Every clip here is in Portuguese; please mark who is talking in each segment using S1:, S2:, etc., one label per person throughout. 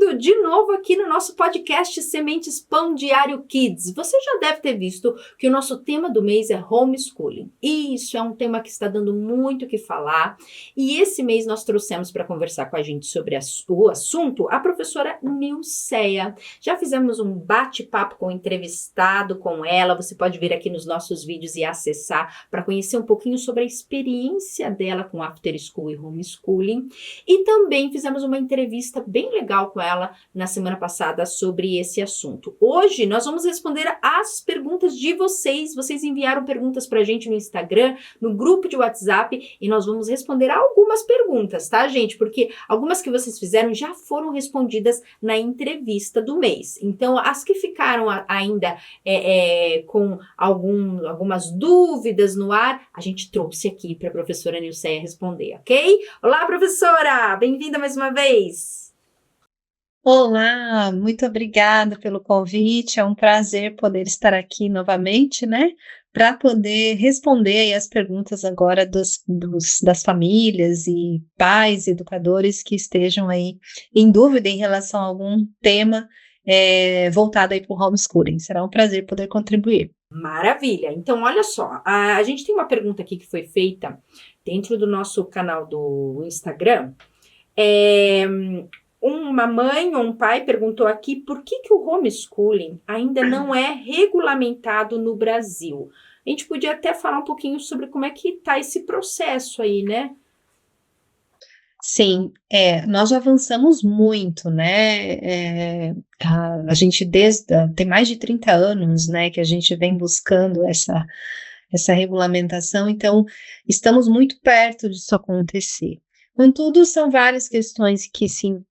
S1: início de novo aqui no nosso podcast Sementes Pão Diário Kids. Você já deve ter visto que o nosso tema do mês é homeschooling. E isso é um tema que está dando muito o que falar. E esse mês nós trouxemos para conversar com a gente sobre o assunto a professora Nilceia. Já fizemos um bate-papo com o entrevistado com ela. Você pode vir aqui nos nossos vídeos e acessar para conhecer um pouquinho sobre a experiência dela com after school e homeschooling. E também fizemos uma entrevista bem legal com ela na semana passada sobre esse assunto. Hoje nós vamos responder as perguntas de vocês. Vocês enviaram perguntas pra gente no Instagram, no grupo de WhatsApp, e nós vamos responder algumas perguntas, tá, gente? Porque algumas que vocês fizeram já foram respondidas na entrevista do mês. Então, as que ficaram ainda com algumas dúvidas no ar, a gente trouxe aqui para a professora Nilceia responder, ok? Olá, professora! Bem-vinda mais uma vez!
S2: Olá, muito obrigada pelo convite, é um prazer poder estar aqui novamente, né, para poder responder aí as perguntas agora das famílias e pais, educadores que estejam aí em dúvida em relação a algum tema voltado aí para o homeschooling. Será um prazer poder contribuir.
S1: Maravilha! Então, olha só, a gente tem uma pergunta aqui que foi feita dentro do nosso canal do Instagram. Uma mãe ou um pai perguntou aqui por que o homeschooling ainda não é regulamentado no Brasil. A gente podia até falar um pouquinho sobre como é que está esse processo aí, né?
S2: Sim, nós já avançamos muito, né? A gente tem mais de 30 anos, né, que a gente vem buscando essa regulamentação, então estamos muito perto disso acontecer. Contudo, são várias questões que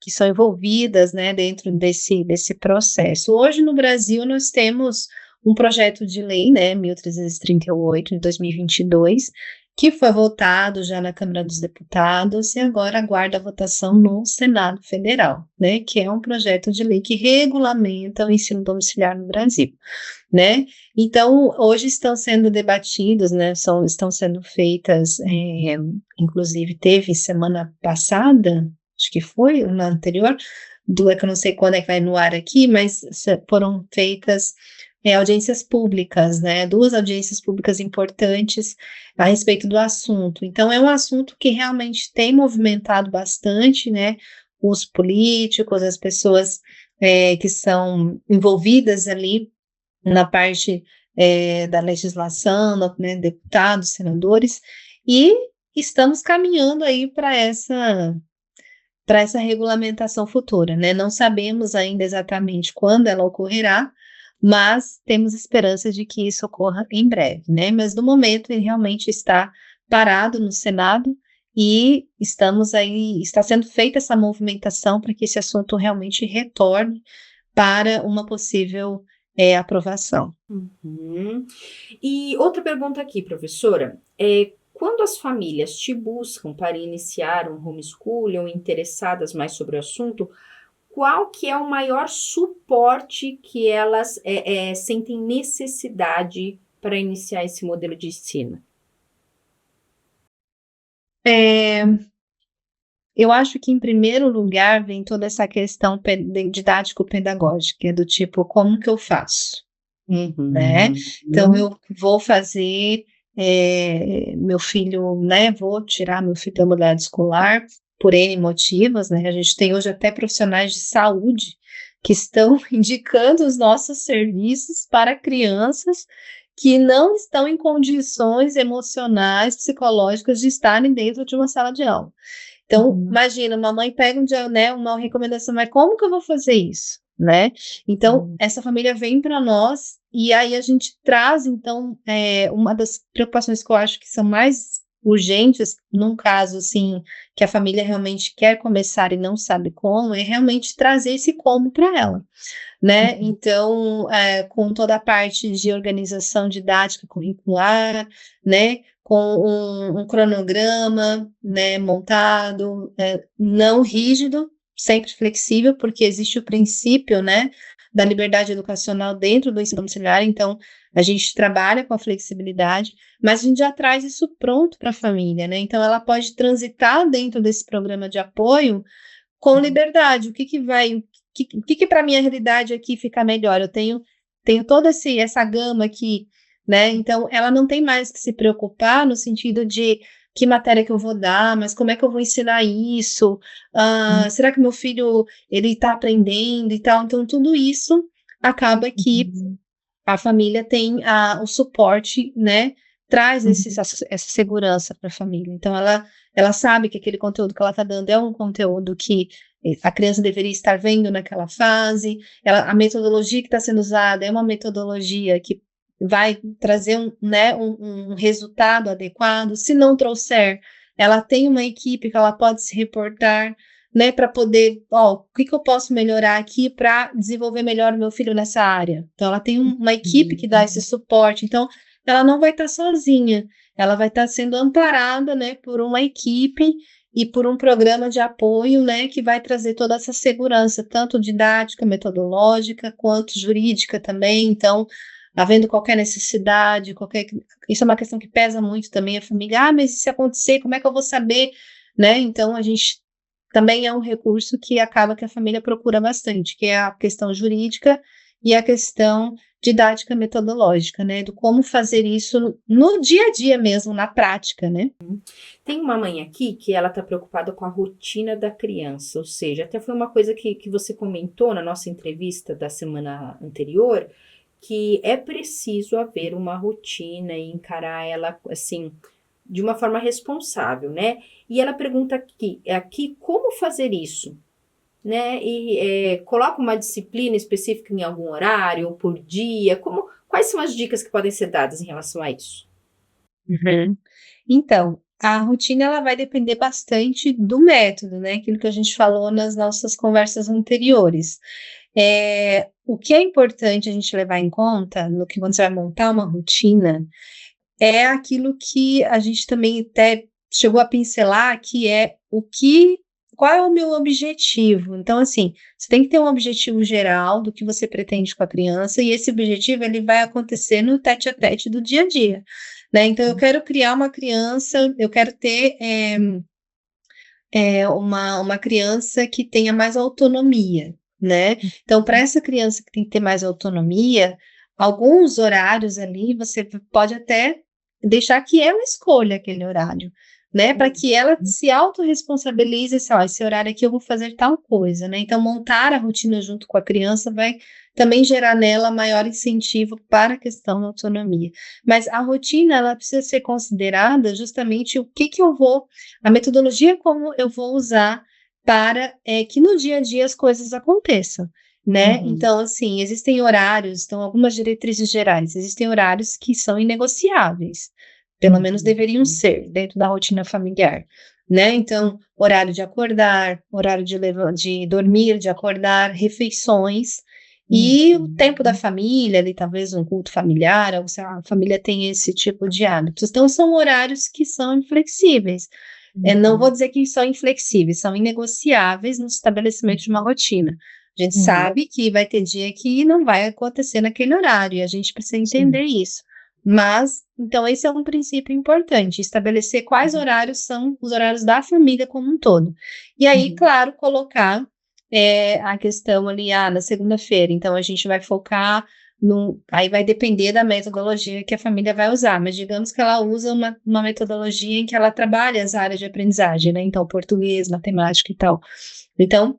S2: são envolvidas, né, dentro desse processo. Hoje, no Brasil, nós temos um projeto de lei, né, 1338, de 2022, que foi votado já na Câmara dos Deputados e agora aguarda a votação no Senado Federal, né, que é um projeto de lei que regulamenta o ensino domiciliar no Brasil, né? Então, hoje estão sendo debatidos, né, estão sendo feitas, inclusive teve semana passada, acho que foi, na anterior, que eu não sei quando é que vai no ar aqui, mas foram feitas audiências públicas, né, 2 audiências públicas importantes a respeito do assunto. Então, é um assunto que realmente tem movimentado bastante, né, os políticos, as pessoas que são envolvidas ali na parte da legislação, né, deputados, senadores, e estamos caminhando aí para essa regulamentação futura, né? Não sabemos ainda exatamente quando ela ocorrerá, mas temos esperança de que isso ocorra em breve, né? Mas no momento ele realmente está parado no Senado e está sendo feita essa movimentação para que esse assunto realmente retorne para uma possível aprovação.
S1: Uhum. E outra pergunta aqui, professora, quando as famílias te buscam para iniciar um homeschooling ou interessadas mais sobre o assunto, qual que é o maior suporte que elas sentem necessidade para iniciar esse modelo de ensino?
S2: Eu acho que, em primeiro lugar, vem toda essa questão didático-pedagógica, do tipo, como que eu faço? Né? Então, eu vou fazer meu filho, né? Vou tirar meu filho da modalidade escolar por N motivos, né? A gente tem hoje até profissionais de saúde que estão indicando os nossos serviços para crianças que não estão em condições emocionais, psicológicas de estarem dentro de uma sala de aula. Então, imagina, uma mãe pega uma recomendação, mas como que eu vou fazer isso, né? Então, essa família vem para nós e aí a gente traz, então, uma das preocupações que eu acho que são mais urgentes, num caso, assim, que a família realmente quer começar e não sabe como, é realmente trazer esse como para ela, né? Então, com toda a parte de organização didática curricular, né? Com um cronograma, né, montado, não rígido, sempre flexível, porque existe o princípio, né, da liberdade educacional dentro do ensino domiciliar, então a gente trabalha com a flexibilidade, mas a gente já traz isso pronto para a família, né? Então ela pode transitar dentro desse programa de apoio com liberdade. O que que para minha realidade aqui fica melhor? Eu tenho toda essa gama aqui, né? Então, ela não tem mais que se preocupar no sentido de que matéria que eu vou dar, mas como é que eu vou ensinar isso? Será que meu filho, ele está aprendendo e tal? Então, tudo isso acaba que a família tem o suporte, né? Traz essa segurança para a família. Então, ela sabe que aquele conteúdo que ela está dando é um conteúdo que a criança deveria estar vendo naquela fase. A metodologia que está sendo usada é uma metodologia que vai trazer um resultado adequado. Se não trouxer, ela tem uma equipe que ela pode se reportar, né, para poder, o que eu posso melhorar aqui para desenvolver melhor o meu filho nessa área. Então, ela tem uma equipe que dá esse suporte. Então, ela não vai estar sozinha, ela vai estar sendo amparada, né, por uma equipe e por um programa de apoio, né, que vai trazer toda essa segurança, tanto didática, metodológica, quanto jurídica também. Então, havendo qualquer necessidade, isso é uma questão que pesa muito também a família. Mas se acontecer, como é que eu vou saber, né? Então, a gente também é um recurso que acaba que a família procura bastante, que é a questão jurídica e a questão didática metodológica, né, do como fazer isso no dia a dia mesmo, na prática, né.
S1: Tem uma mãe aqui que ela está preocupada com a rotina da criança, ou seja, até foi uma coisa que você comentou na nossa entrevista da semana anterior, que é preciso haver uma rotina e encarar ela, assim, de uma forma responsável, né? E ela pergunta aqui como fazer isso, né? E coloca uma disciplina específica em algum horário ou por dia? Quais são as dicas que podem ser dadas em relação a isso?
S2: Então, a rotina ela vai depender bastante do método, né? Aquilo que a gente falou nas nossas conversas anteriores. O que é importante a gente levar em conta quando você vai montar uma rotina é aquilo que a gente também até chegou a pincelar, que é qual é o meu objetivo. Então, assim, você tem que ter um objetivo geral do que você pretende com a criança, e esse objetivo ele vai acontecer no tete-a-tete do dia a dia, né? Então, eu quero criar uma criança, eu quero ter uma criança que tenha mais autonomia, né? Então, para essa criança que tem que ter mais autonomia, alguns horários ali você pode até deixar que ela escolha aquele horário, né? Para que ela se autorresponsabilize, esse horário aqui eu vou fazer tal coisa, né? Então, montar a rotina junto com a criança vai também gerar nela maior incentivo para a questão da autonomia. Mas a rotina, ela precisa ser considerada justamente a metodologia como eu vou usar para que no dia a dia as coisas aconteçam, né? Então, assim, existem horários, então algumas diretrizes gerais, existem horários que são inegociáveis, pelo menos deveriam ser dentro da rotina familiar, né? Então, horário de acordar, horário de dormir, de acordar, refeições, e o tempo da família, ali, talvez um culto familiar, ou se a família tem esse tipo de hábitos. Então, são horários que são inflexíveis. Não vou dizer que são inflexíveis, são inegociáveis no estabelecimento de uma rotina. A gente sabe que vai ter dia que não vai acontecer naquele horário, e a gente precisa entender isso. Mas, então, esse é um princípio importante, estabelecer quais horários são os horários da família como um todo. E aí, claro, colocar a questão ali, na segunda-feira, então a gente vai focar aí vai depender da metodologia que a família vai usar, mas digamos que ela usa uma metodologia em que ela trabalha as áreas de aprendizagem, né? Então, português, matemática e tal. Então,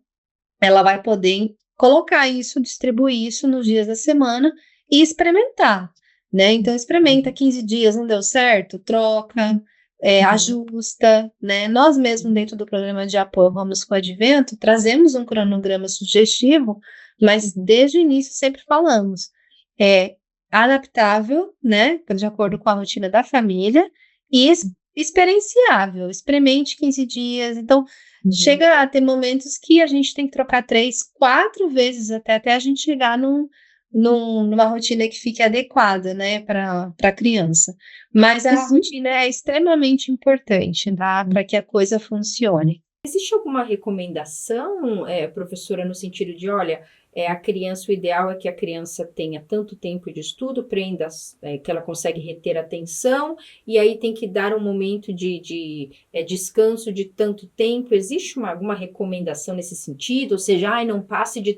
S2: ela vai poder colocar isso, distribuir isso nos dias da semana e experimentar, né? Então, experimenta 15 dias, não deu certo, troca, ajusta, né? Nós mesmos, dentro do programa de apoio Vamos com o Advento, trazemos um cronograma sugestivo, mas desde o início sempre falamos, adaptável, né? De acordo com a rotina da família e experienciável, experimente 15 dias, então chega a ter momentos que a gente tem que trocar 3, 4 vezes até a gente chegar numa rotina que fique adequada, né, para a criança. Mas a rotina é extremamente importante, tá? Para que a coisa funcione.
S1: Existe alguma recomendação, professora, no sentido de, olha, a criança, o ideal é que a criança tenha tanto tempo de estudo, prenda, que ela consegue reter a atenção, e aí tem que dar um momento de descanso de tanto tempo. Existe alguma recomendação nesse sentido? Ou seja, não passe de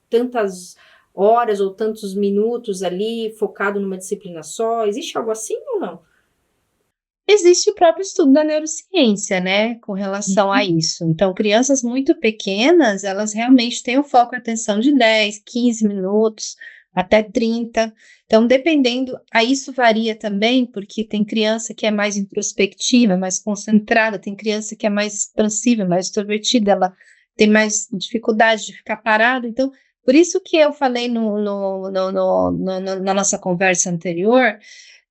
S1: tantas horas ou tantos minutos ali focado numa disciplina só? Existe algo assim ou não?
S2: Existe o próprio estudo da neurociência, né, com relação a isso. Então, crianças muito pequenas, elas realmente têm o foco e atenção de 10, 15 minutos, até 30. Então, dependendo, aí isso varia também, porque tem criança que é mais introspectiva, mais concentrada, tem criança que é mais expansiva, mais extrovertida, ela tem mais dificuldade de ficar parada. Então, por isso que eu falei na nossa conversa anterior,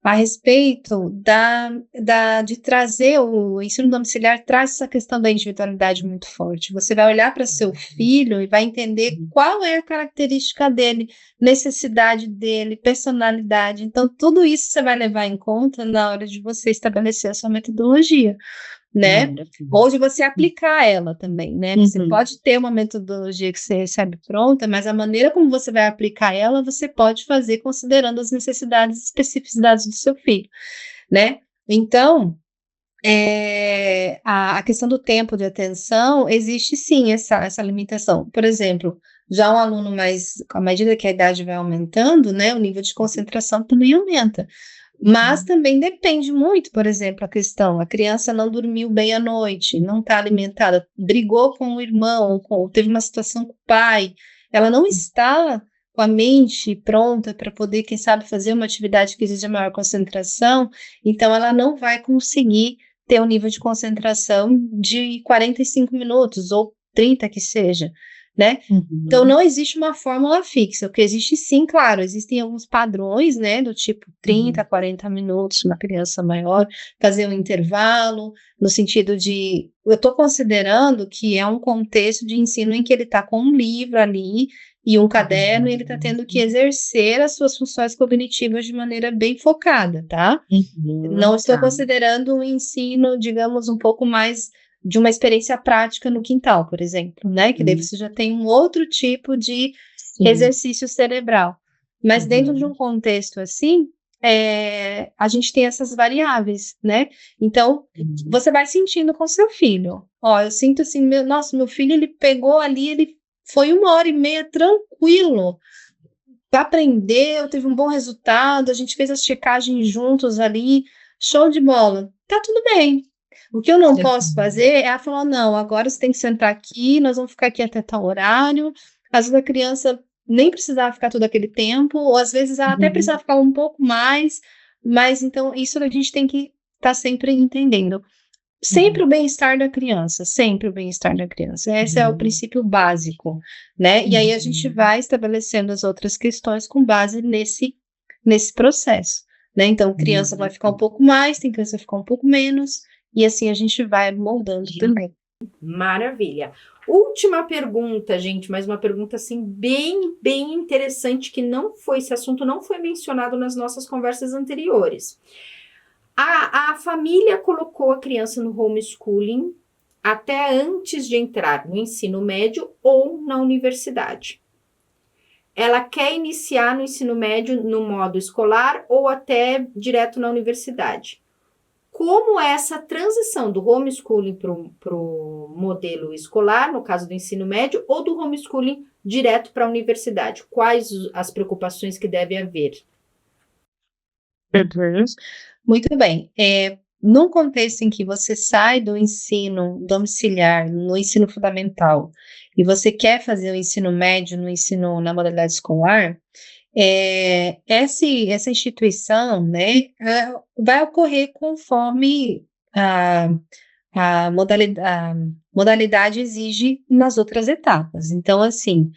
S2: a respeito de trazer o ensino domiciliar, traz essa questão da individualidade muito forte. Você vai olhar para seu filho e vai entender qual é a característica dele, necessidade dele, personalidade. Então, tudo isso você vai levar em conta na hora de você estabelecer a sua metodologia, né? Ou de você aplicar ela também, né? Você pode ter uma metodologia que você recebe pronta, mas a maneira como você vai aplicar ela, você pode fazer considerando as necessidades e especificidades do seu filho, né? Então, a questão do tempo de atenção, existe sim essa limitação. Por exemplo, já um aluno à medida que a idade vai aumentando, né, o nível de concentração também aumenta. Mas também depende muito, por exemplo, a criança não dormiu bem à noite, não está alimentada, brigou com o irmão, teve uma situação com o pai, ela não está com a mente pronta para poder, quem sabe, fazer uma atividade que exija maior concentração, então ela não vai conseguir ter um nível de concentração de 45 minutos, ou 30 que seja, né? Então, não existe uma fórmula fixa. O que existe, sim, claro, existem alguns padrões, né, do tipo 30, 40 minutos, uma criança maior, fazer um intervalo, no sentido de, eu estou considerando que é um contexto de ensino em que ele está com um livro ali e um caderno, e ele está tendo que exercer as suas funções cognitivas de maneira bem focada, tá? Não estou considerando um ensino, digamos, um pouco mais de uma experiência prática no quintal, por exemplo, né? Que daí você já tem um outro tipo de exercício cerebral. Mas dentro de um contexto assim, a gente tem essas variáveis, né? Então, você vai sentindo com seu filho. Ó, eu sinto assim, meu filho, ele pegou ali, ele foi 1h30 tranquilo, aprendeu, teve um bom resultado, a gente fez as checagens juntos ali, show de bola. Tá tudo bem. O que eu não posso fazer é falar, não, agora você tem que sentar aqui, nós vamos ficar aqui até tal horário. Às vezes a criança nem precisava ficar todo aquele tempo, ou às vezes ela até precisava ficar um pouco mais, mas então isso a gente tem que estar sempre entendendo. Sempre o bem-estar da criança, sempre o bem-estar da criança. Esse é o princípio básico, né? E aí a gente vai estabelecendo as outras questões com base nesse processo, né? Então, criança vai ficar um pouco mais, tem criança vai ficar um pouco menos, e assim a gente vai moldando também.
S1: Maravilha. Última pergunta, gente, mas uma pergunta assim bem, bem interessante que esse assunto não foi mencionado nas nossas conversas anteriores. A família colocou a criança no homeschooling até antes de entrar no ensino médio ou na universidade. Ela quer iniciar no ensino médio no modo escolar ou até direto na universidade. Como é essa transição do homeschooling para o modelo escolar, no caso do ensino médio, ou do homeschooling direto para a universidade? Quais as preocupações que deve haver?
S2: Muito bem. Num contexto em que você sai do ensino domiciliar, no ensino fundamental, e você quer fazer o ensino médio na modalidade escolar, essa instituição, né, vai ocorrer conforme a modalidade exige nas outras etapas. Então, assim,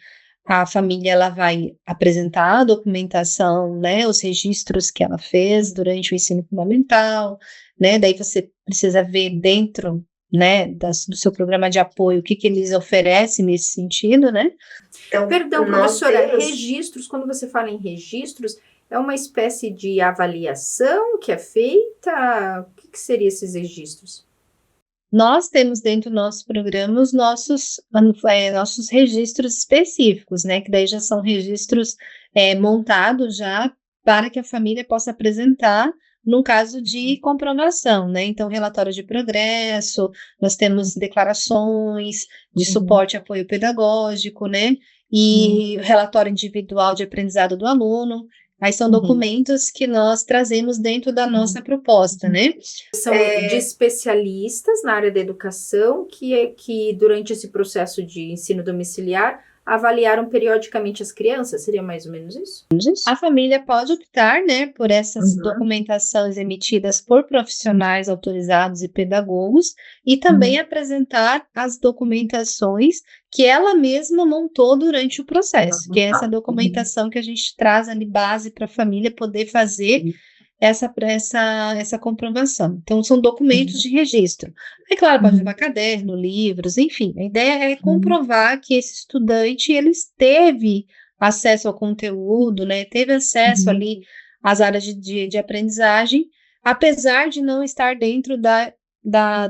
S2: a família ela vai apresentar a documentação, né, os registros que ela fez durante o ensino fundamental, né, daí você precisa ver dentro, né, do seu programa de apoio o que eles oferecem nesse sentido, né?
S1: Então, perdão, professora, registros, quando você fala em registros, é uma espécie de avaliação que é feita? O que seriam esses registros?
S2: Nós temos dentro do nosso programa os nossos registros específicos, né? Que daí já são registros montados já para que a família possa apresentar num caso de comprovação, né? Então, relatório de progresso, nós temos declarações de suporte e apoio pedagógico, né? E relatório individual de aprendizado do aluno. Aí são documentos que nós trazemos dentro da nossa proposta, né?
S1: São de especialistas na área da educação que durante esse processo de ensino domiciliar avaliaram periodicamente as crianças, seria mais ou menos isso?
S2: A família pode optar, né, por essas documentações emitidas por profissionais autorizados e pedagogos e também apresentar as documentações que ela mesma montou durante o processo, que é essa documentação que a gente traz ali base para a família poder fazer essa comprovação. Então, são documentos de registro. É claro, pode levar caderno, livros, enfim. A ideia é comprovar que esse estudante, ele teve acesso ao conteúdo, né? Teve acesso ali às áreas de aprendizagem, apesar de não estar dentro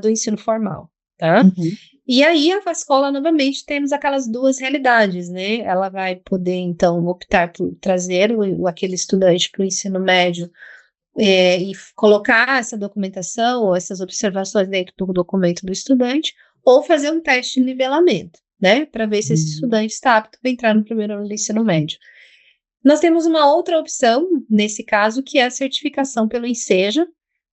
S2: do ensino formal, tá? E aí, a escola, novamente, temos aquelas duas realidades, né? Ela vai poder, então, optar por trazer aquele estudante para o ensino médio e colocar essa documentação ou essas observações dentro do documento do estudante, ou fazer um teste de nivelamento, né, para ver se esse estudante está apto para entrar no primeiro ano do ensino médio. Nós temos uma outra opção, nesse caso, que é a certificação pelo Enseja,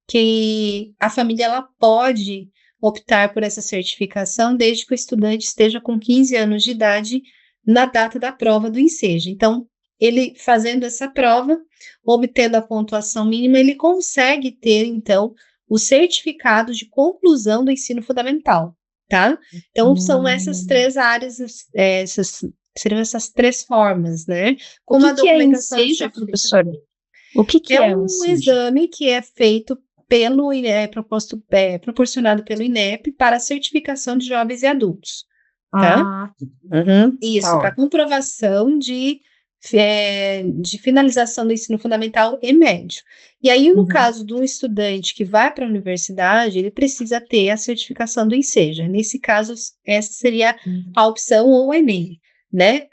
S2: que a família ela pode optar por essa certificação desde que o estudante esteja com 15 anos de idade na data da prova do Enseja. Então, ele fazendo essa prova, obtendo a pontuação mínima, ele consegue ter, então, o certificado de conclusão do ensino fundamental, tá? Então, são essas três áreas, seriam essas três formas, né?
S3: Como a documentação Enseja, professora? O que é
S2: um exame que é feito proporcionado pelo INEP para a certificação de jovens e adultos, tá? Isso, para comprovação de finalização do ensino fundamental e médio. E aí, no caso de um estudante que vai para a universidade, ele precisa ter a certificação do Enseja. Nesse caso, essa seria a opção ou o Enem, né?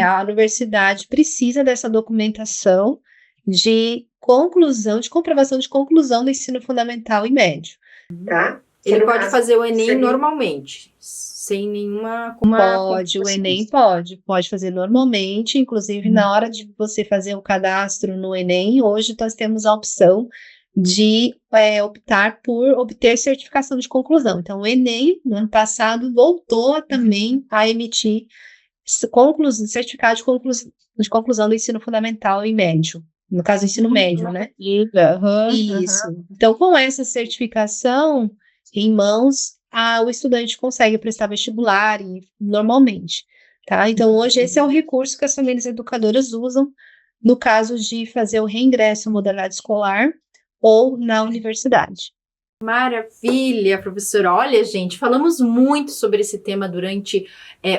S2: A universidade precisa dessa documentação de conclusão, de comprovação de conclusão do ensino fundamental e médio, tá?
S1: Ele pode fazer o Enem normalmente, sem nenhuma...
S2: O Enem pode fazer normalmente, inclusive na hora de você fazer o cadastro no Enem, hoje nós temos a opção de optar por obter certificação de conclusão. Então, o Enem, no ano passado, voltou também a emitir certificado de conclusão do ensino fundamental e médio. No caso, ensino médio, né? Isso. Então, com essa certificação em mãos, o estudante consegue prestar vestibular normalmente, tá? Então, hoje, esse é o recurso que as famílias educadoras usam no caso de fazer o reingresso à modalidade escolar ou na universidade.
S1: Maravilha, professora. Olha, gente, falamos muito sobre esse tema durante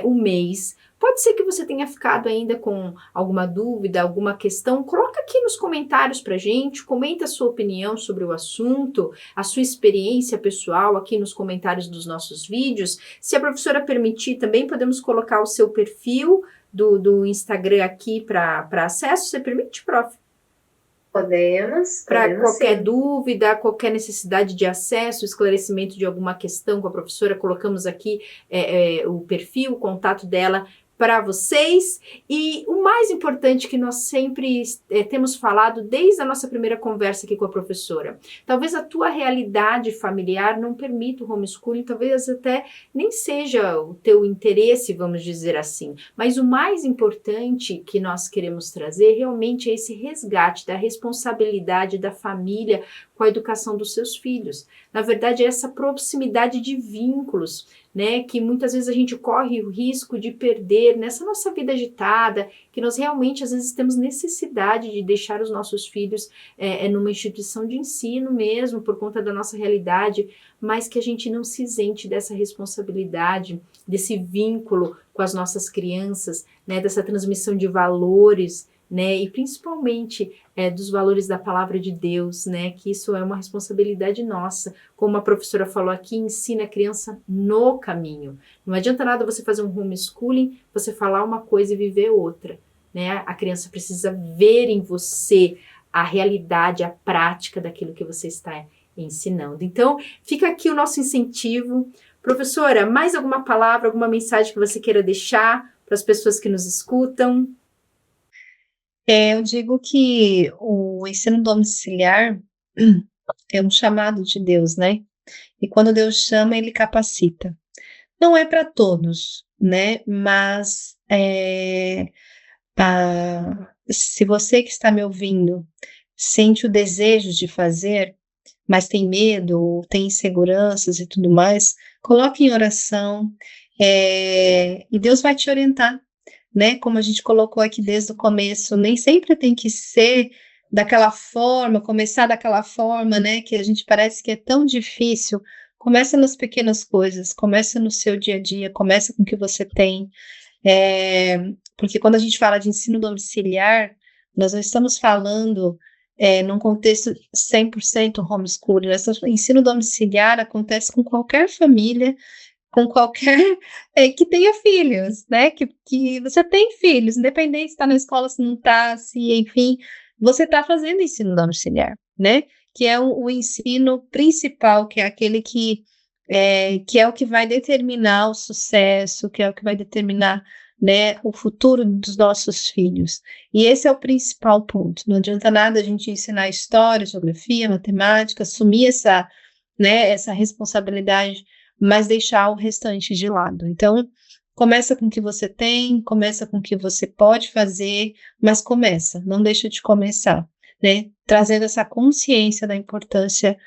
S1: o mês. Pode ser que você tenha ficado ainda com alguma dúvida, alguma questão. Coloca aqui nos comentários pra gente, comenta a sua opinião sobre o assunto, a sua experiência pessoal aqui nos comentários dos nossos vídeos. Se a professora permitir, também podemos colocar o seu perfil do Instagram aqui para acesso. Você permite, prof?
S2: Podemos.
S1: Para qualquer dúvida, qualquer necessidade de acesso, esclarecimento de alguma questão com a professora, colocamos aqui o perfil, o contato dela para vocês. E o mais importante que nós sempre temos falado desde a nossa primeira conversa aqui com a professora, talvez a tua realidade familiar não permita o homeschooling, talvez até nem seja o teu interesse, vamos dizer assim, mas o mais importante que nós queremos trazer realmente é esse resgate da responsabilidade da família com a educação dos seus filhos. Na verdade, é essa proximidade de vínculos, né, que muitas vezes a gente corre o risco de perder nessa nossa vida agitada, que nós realmente às vezes temos necessidade de deixar os nossos filhos numa instituição de ensino mesmo, por conta da nossa realidade, mas que a gente não se isente dessa responsabilidade, desse vínculo com as nossas crianças, né, dessa transmissão de valores, né? E principalmente dos valores da palavra de Deus, né? Que isso é uma responsabilidade nossa. Como a professora falou aqui, ensina a criança no caminho. Não adianta nada você fazer um homeschooling, você falar uma coisa e viver outra, né? A criança precisa ver em você a realidade, a prática daquilo que você está ensinando. Então, fica aqui o nosso incentivo. Professora, mais alguma palavra, alguma mensagem que você queira deixar para as pessoas que nos escutam?
S2: Eu digo que o ensino domiciliar é um chamado de Deus, né? E quando Deus chama, ele capacita. Não é para todos, né? Mas se você que está me ouvindo sente o desejo de fazer, mas tem medo, tem inseguranças e tudo mais, coloque em oração, e Deus vai te orientar, né? Como a gente colocou aqui desde o começo, nem sempre tem que ser daquela forma, começar daquela forma, né? Que a gente parece que é tão difícil. Começa nas pequenas coisas, começa no seu dia a dia, começa com o que você tem. Porque quando a gente fala de ensino domiciliar, nós não estamos falando num contexto 100% homeschooling. Ensino domiciliar acontece com qualquer família, com qualquer que tenha filhos, né? Que você tem filhos, independente se está na escola, se não está, se, enfim, você está fazendo ensino domiciliar, né? Que é o ensino principal, que é aquele que é o que vai determinar o sucesso, que é o que vai determinar, né, o futuro dos nossos filhos. E esse é o principal ponto. Não adianta nada a gente ensinar história, geografia, matemática, assumir essa responsabilidade, mas deixar o restante de lado. Então, começa com o que você tem, começa com o que você pode fazer, mas começa, não deixa de começar, né? Trazendo essa consciência da importância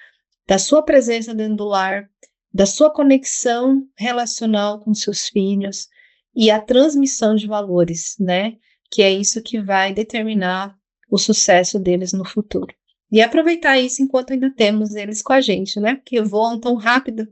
S2: da sua presença dentro do lar, da sua conexão relacional com seus filhos e a transmissão de valores, né? Que é isso que vai determinar o sucesso deles no futuro. E aproveitar isso enquanto ainda temos eles com a gente, né? Porque voam tão rápido.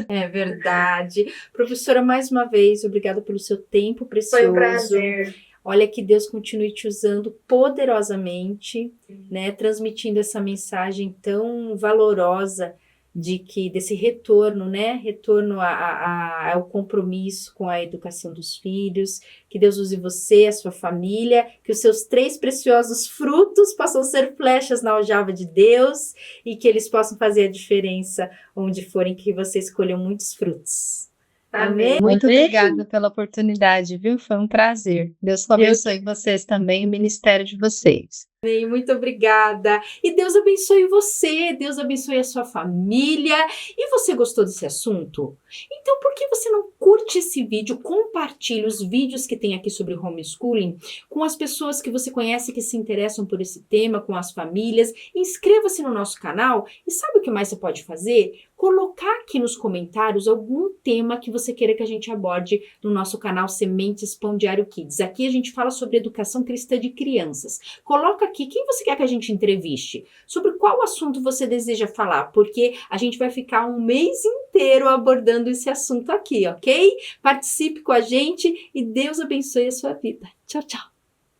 S1: É verdade. Professora, mais uma vez, obrigada pelo seu tempo precioso.
S2: Foi um prazer.
S1: Olha, que Deus continue te usando poderosamente, né? Transmitindo essa mensagem tão valorosa desse retorno, né? Retorno ao compromisso com a educação dos filhos. Que Deus use você, a sua família, que os seus 3 preciosos frutos possam ser flechas na aljava de Deus e que eles possam fazer a diferença onde forem, que você escolheu muitos frutos. Amém?
S2: Muito obrigada pela oportunidade, viu? Foi um prazer. Deus abençoe vocês também, o ministério de vocês.
S1: Muito obrigada. E Deus abençoe você, Deus abençoe a sua família. E você gostou desse assunto? Então, por que você não curte esse vídeo, compartilhe os vídeos que tem aqui sobre homeschooling com as pessoas que você conhece que se interessam por esse tema, com as famílias. Inscreva-se no nosso canal e sabe o que mais você pode fazer? Colocar aqui nos comentários algum tema que você queira que a gente aborde no nosso canal Sementes Pão Diário Kids. Aqui a gente fala sobre educação cristã de crianças. Coloca aqui quem você quer que a gente entreviste, sobre qual assunto você deseja falar, porque a gente vai ficar um mês inteiro abordando esse assunto aqui, ok? Participe com a gente e Deus abençoe a sua vida. Tchau, tchau!